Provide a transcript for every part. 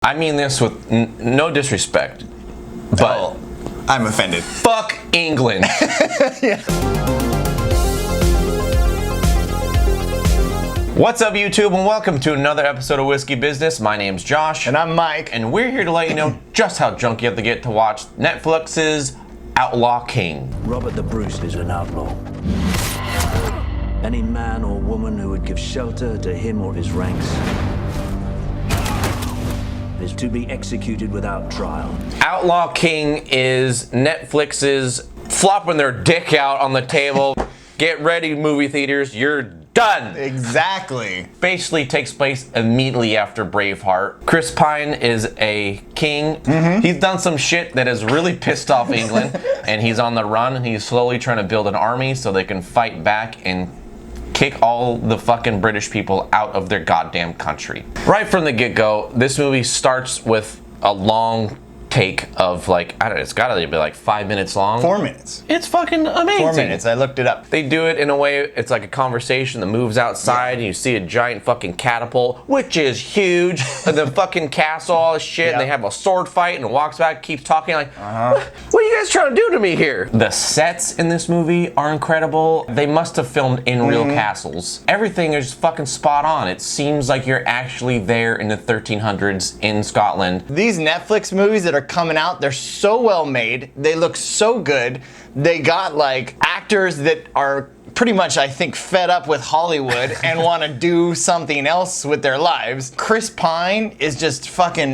I mean this with no disrespect, but I'm offended. Fuck England. Yeah. What's up, YouTube, and welcome to another episode of Whiskey Business. My name's Josh. And I'm Mike. And we're here to let you know just how drunk you have to get to watch Netflix's Outlaw King. Robert the Bruce is an outlaw. Any man or woman who would give shelter to him or his ranks is to be executed without trial. Outlaw King is Netflix's flopping their dick out on the table. Get ready, movie theaters, you're done. Exactly. Basically takes place immediately after Braveheart. Chris Pine is a king. He's done some shit that has really pissed off England, and he's on the run, and he's slowly trying to build an army so they can fight back and kick all the fucking British people out of their goddamn country. Right from the get-go, this movie starts with a long take of like, I don't know, it's gotta be like 5 minutes long. 4 minutes. It's fucking amazing. 4 minutes, I looked it up. They do it in a way, it's like a conversation that moves outside, and you see a giant fucking catapult, which is huge, and the fucking castle, all this shit, and they have a sword fight, and walks back, keeps talking like, what are you guys trying to do to me here? The sets in this movie are incredible. They must have filmed in real castles. Everything is fucking spot on. It seems like you're actually there in the 1300s in Scotland. These Netflix movies that are coming out, they're so well made. They look so good. They got like actors that are pretty much, I think, fed up with Hollywood and want to do something else with their lives. Chris Pine is just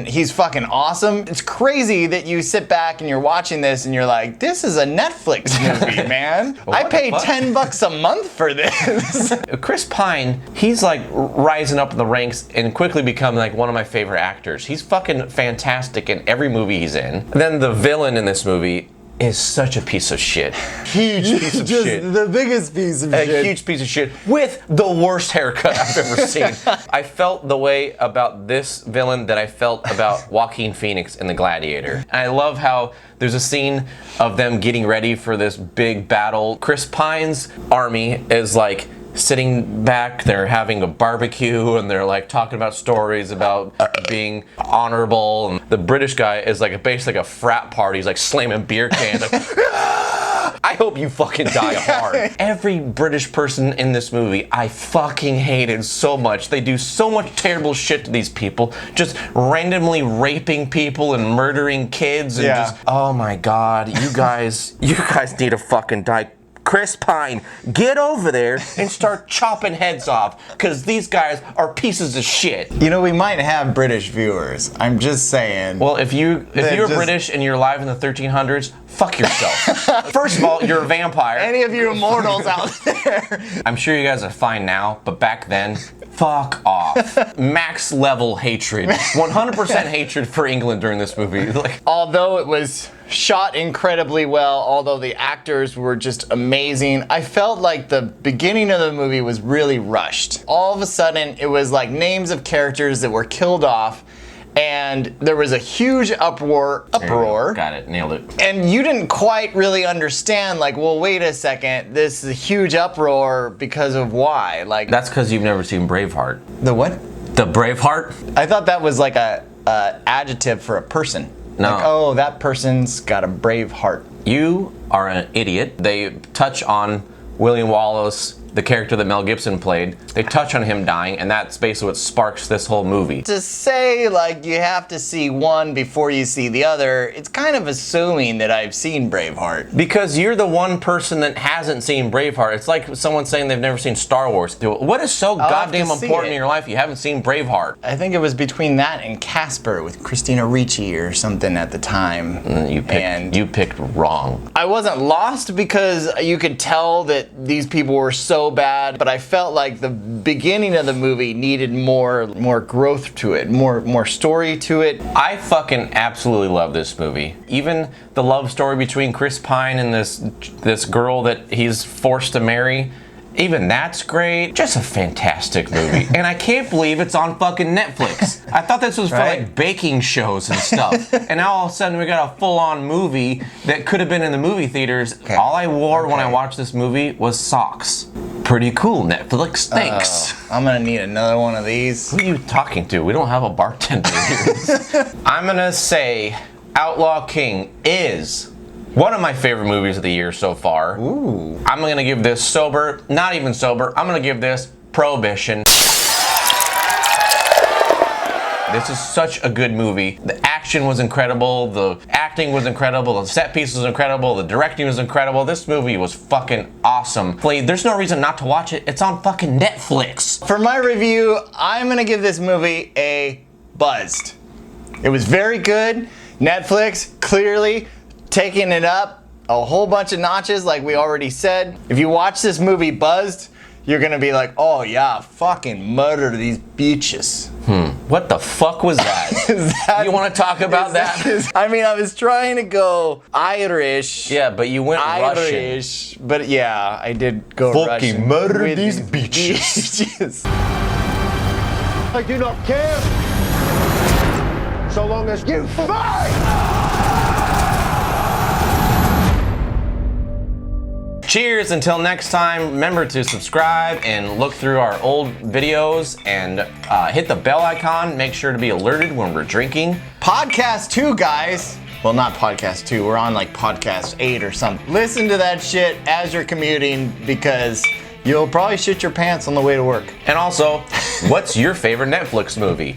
he's fucking awesome. It's crazy that you sit back and you're watching this and you're like, this is a Netflix movie, man. I paid $10 a month for this. Chris Pine, he's like rising up in the ranks and quickly becoming like one of my favorite actors. He's fucking fantastic in every movie he's in. And then the villain in this movie is such a piece of shit. Huge piece of shit. The biggest piece of shit. A huge piece of shit with the worst haircut I've ever seen. I felt the way about this villain that I felt about Joaquin Phoenix in The Gladiator. And I love how there's a scene of them getting ready for this big battle. Chris Pine's army is like sitting back, they're having a barbecue, and they're like talking about stories about being honorable. And the British guy is like basically like a frat party. He's like slamming beer cans. Like, I hope you fucking die hard. Every British person in this movie, I fucking hated so much. They do so much terrible shit to these people, just randomly raping people and murdering kids, and just, oh my god, you guys need to fucking die. Chris Pine, get over there and start chopping heads off, because these guys are pieces of shit. You know, we might have British viewers. I'm just saying. Well, if you're British and you're alive in the 1300s, fuck yourself. First of all, you're a vampire. Any of you immortals out there. I'm sure you guys are fine now, but back then, fuck off. Max level hatred. 100% hatred for England during this movie. Like, although it was shot incredibly well, although the actors were just amazing, I felt like the beginning of the movie was really rushed. All of a sudden, it was like names of characters that were killed off, and there was a huge uproar. Got it, nailed it. And you didn't quite really understand, like, well, wait a second, this is a huge uproar because of why? Like, that's because you've never seen Braveheart. The what? The Braveheart? I thought that was like a adjective for a person. No. Like, oh, that person's got a brave heart. You are an idiot. They touch on William Wallace, the character that Mel Gibson played. They touch on him dying, and that's basically what sparks this whole movie. To say, like, you have to see one before you see the other, it's kind of assuming that I've seen Braveheart. Because you're the one person that hasn't seen Braveheart. It's like someone saying they've never seen Star Wars. What is so goddamn important in your life you haven't seen Braveheart? I think it was between that and Casper with Christina Ricci or something at the time. You picked wrong. I wasn't lost because you could tell that these people were so bad, but I felt like the beginning of the movie needed more growth to it, more story to it. I fucking absolutely love this movie. Even the love story between Chris Pine and this girl that he's forced to marry, even that's great. Just a fantastic movie. And I can't believe it's on fucking Netflix. I thought this was for like baking shows and stuff. And now all of a sudden we got a full-on movie that could have been in the movie theaters. All I wore when I watched this movie was socks. Pretty cool, Netflix. Thanks. I'm gonna need another one of these. Who are you talking to? We don't have a bartender here. I'm gonna say Outlaw King is one of my favorite movies of the year so far. Ooh. I'm gonna give this sober, not even sober, I'm gonna give this Prohibition. This is such a good movie. The action was incredible, the acting was incredible, the set piece was incredible, the directing was incredible. This movie was fucking awesome. There's no reason not to watch it. It's on fucking Netflix. For my review, I'm gonna give this movie a buzzed. It was very good. Netflix clearly taking it up a whole bunch of notches, like we already said. If you watch this movie buzzed, you're gonna be like, oh yeah, fucking murder these bitches. What the fuck was that? You want to talk about that? I mean, I was trying to go Irish. Yeah, but you went Russian. Irish, but yeah, I did go Fucking Russian. murder with these bitches. I do not care so long as you fight! Cheers, until next time, remember to subscribe and look through our old videos and hit the bell icon. Make sure to be alerted when we're drinking. Podcast 2, guys. Well, not podcast 2. We're on like podcast 8 or something. Listen to that shit as you're commuting because you'll probably shit your pants on the way to work. And also, what's your favorite Netflix movie?